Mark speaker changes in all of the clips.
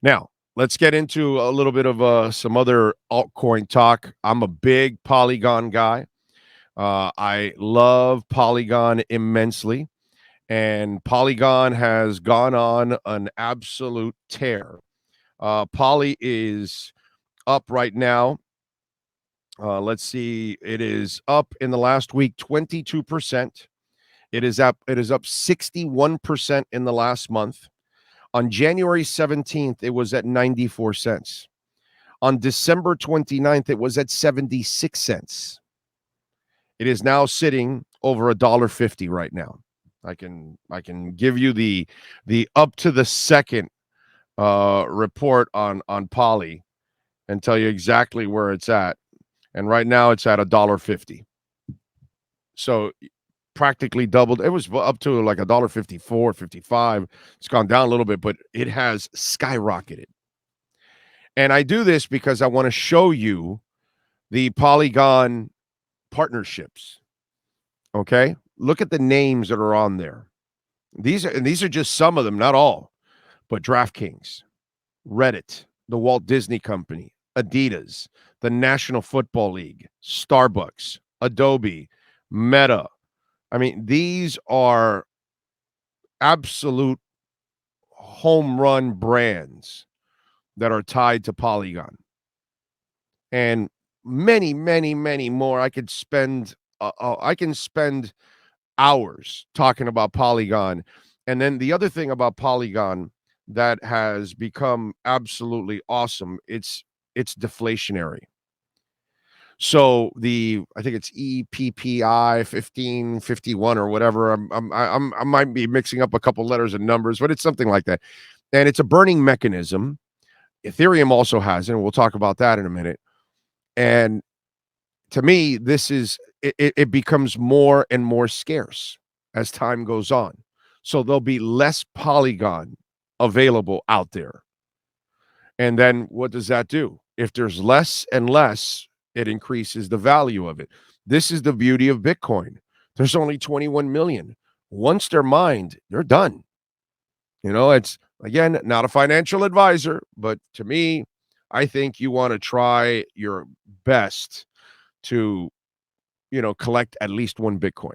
Speaker 1: Now, let's get into a little bit of some other altcoin talk. I'm a big Polygon guy. I love Polygon immensely, and Polygon has gone on an absolute tear. Poly is up right now. Let's see, it is up in the last week 22%. It is up 61% in the last month. On January 17th, it was at 94 cents. On December 29th, it was at 76 cents. It is now sitting over $1.50 right now. I can give you the up to the second report on Poly and tell you exactly where it's at. And right now it's at $1.50. So practically doubled. It was up to like $1.54, 55. It's gone down a little bit, but it has skyrocketed. And I do this because I want to show you the Polygon partnerships. Okay? Look at the names that are on there. These are just some of them, not all. But DraftKings, Reddit, the Walt Disney Company, Adidas, the National Football League, Starbucks, Adobe, Meta. I mean, these are absolute home run brands that are tied to Polygon. And many, many, many more. I can spend hours talking about Polygon. And then the other thing about Polygon that has become absolutely awesome, it's deflationary. So I think it's EPPI 1551 or whatever. I might be mixing up a couple letters and numbers, but it's something like that. And it's a burning mechanism. Ethereum also has it, and we'll talk about that in a minute. And to me, it becomes more and more scarce as time goes on. So there'll be less Polygon available out there. And then what does that do? If there's less and less, it increases the value of it. This is the beauty of Bitcoin. There's only 21 million. Once they're mined, they're done. It's, again, not a financial advisor, but to me, I think you want to try your best to, collect at least one Bitcoin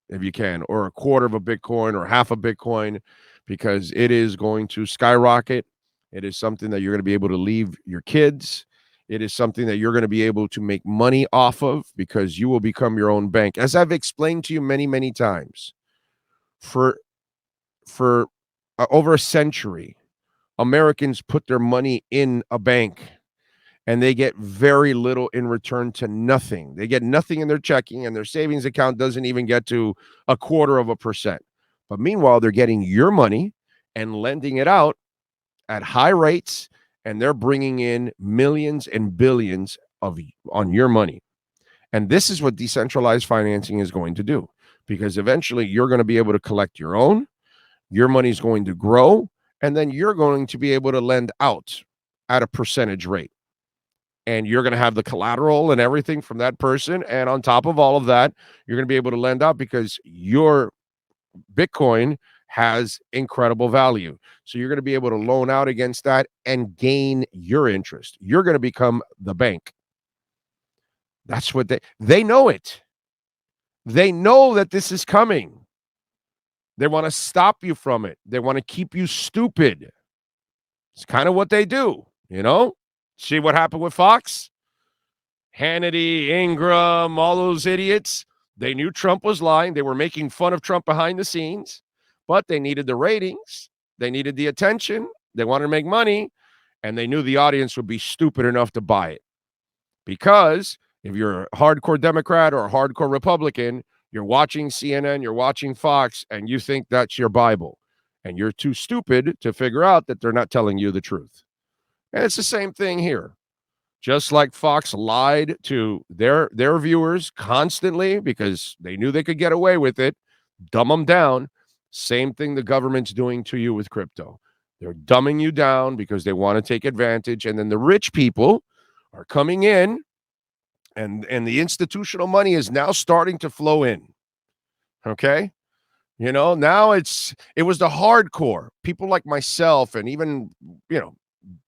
Speaker 1: if you can, or a quarter of a Bitcoin or half a Bitcoin, because it is going to skyrocket. It is something that you're going to be able to leave your kids. It is something that you're going to be able to make money off of because you will become your own bank. As I've explained to you many, many times, for over a century, Americans put their money in a bank and they get very little in return to nothing. They get nothing in their checking, and their savings account doesn't even get to 0.25%. But meanwhile, they're getting your money and lending it out at high rates, and they're bringing in millions and billions on your money. And this is what decentralized financing is going to do, because eventually you're going to be able to collect your own, your money's going to grow, and then you're going to be able to lend out at a percentage rate. And you're going to have the collateral and everything from that person. And on top of all of that, you're going to be able to lend out because your Bitcoin has incredible value. So you're going to be able to loan out against that and gain your interest. You're going to become the bank. That's what they know it. They know that this is coming. They want to stop you from it. They want to keep you stupid. It's kind of what they do, See what happened with Fox? Hannity, Ingram, all those idiots. They knew Trump was lying. They were making fun of Trump behind the scenes, but they needed the ratings. They needed the attention. They wanted to make money, and they knew the audience would be stupid enough to buy it. Because if you're a hardcore Democrat or a hardcore Republican, you're watching CNN, you're watching Fox, and you think that's your Bible. And you're too stupid to figure out that they're not telling you the truth. And it's the same thing here. Just like Fox lied to their viewers constantly because they knew they could get away with it, dumb them down. Same thing the government's doing to you with crypto. They're dumbing you down because they want to take advantage. And then the rich people are coming in, and the institutional money is now starting to flow in. Okay? Now it was the hardcore people like myself and even,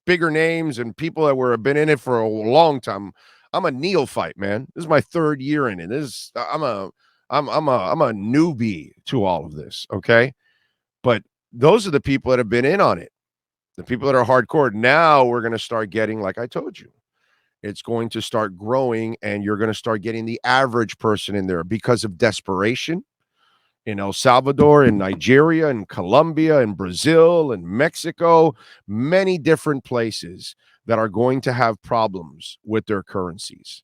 Speaker 1: bigger names and people that have been in it for a long time. I'm a neophyte, man. This is my third year in it. I'm a newbie to all of this. Okay, but those are the people that have been in on it. The people that are hardcore. Now we're going to start getting, like I told you, it's going to start growing, and you're going to start getting the average person in there because of desperation in El Salvador, in Nigeria, in Colombia, in Brazil, in Mexico, many different places that are going to have problems with their currencies.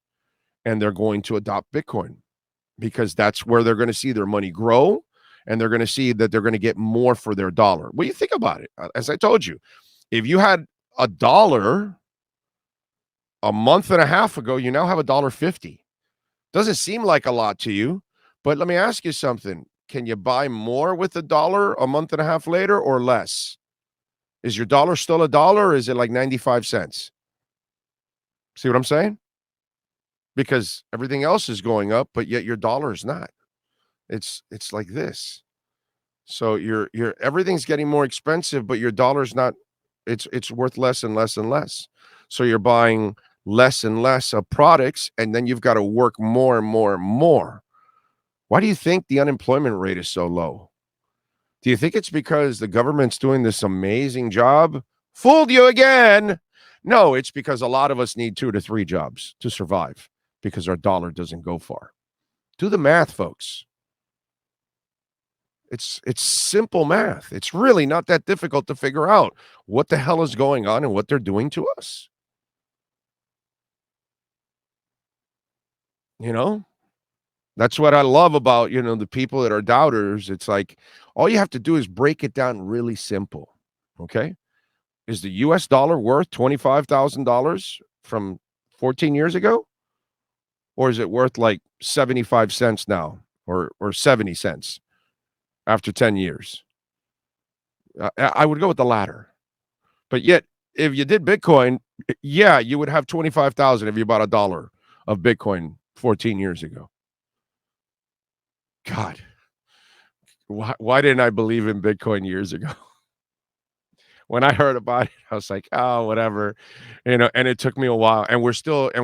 Speaker 1: And they're going to adopt Bitcoin because that's where they're going to see their money grow, and they're going to see that they're going to get more for their dollar. Well, you think about it. As I told you, if you had a dollar a month and a half ago, you now have $1.50. Doesn't seem like a lot to you, but let me ask you something. Can you buy more with $1 a month and a half later or less? Is your dollar still $1 or is it like 95 cents? See what I'm saying? Because everything else is going up, but yet your dollar is not. It's like this. So your everything's getting more expensive, but your dollar's not. It's worth less and less and less. So you're buying less and less of products, and then you've got to work more and more and more. Why do you think the unemployment rate is so low? Do you think it's because the government's doing this amazing job? Fooled you again. No, it's because a lot of us need 2 to 3 jobs to survive because our dollar doesn't go far. Do the math, folks. It's simple math. It's really not that difficult to figure out what the hell is going on and what they're doing to us. You know? That's what I love about, the people that are doubters. It's like all you have to do is break it down really simple. Okay? Is the US dollar worth $25,000 from 14 years ago? Or is it worth like 75 cents now or 70 cents after 10 years? I would go with the latter. But yet, if you did Bitcoin, yeah, you would have 25,000 if you bought $1 of Bitcoin 14 years ago. God, why didn't I believe in Bitcoin years ago? When I heard about it, I was like, oh, whatever, and it took me a while. And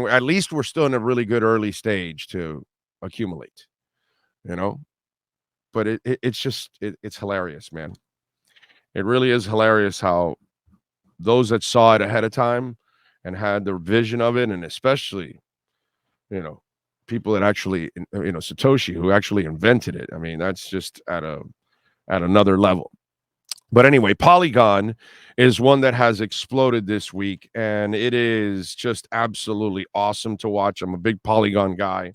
Speaker 1: at least we're still in a really good early stage to accumulate, you know, but it's hilarious, man. It really is hilarious how those that saw it ahead of time and had the vision of it, and especially, you know, people that actually, Satoshi, who actually invented it. I mean, that's just at another level. But anyway, Polygon is one that has exploded this week, and it is just absolutely awesome to watch. I'm a big Polygon guy.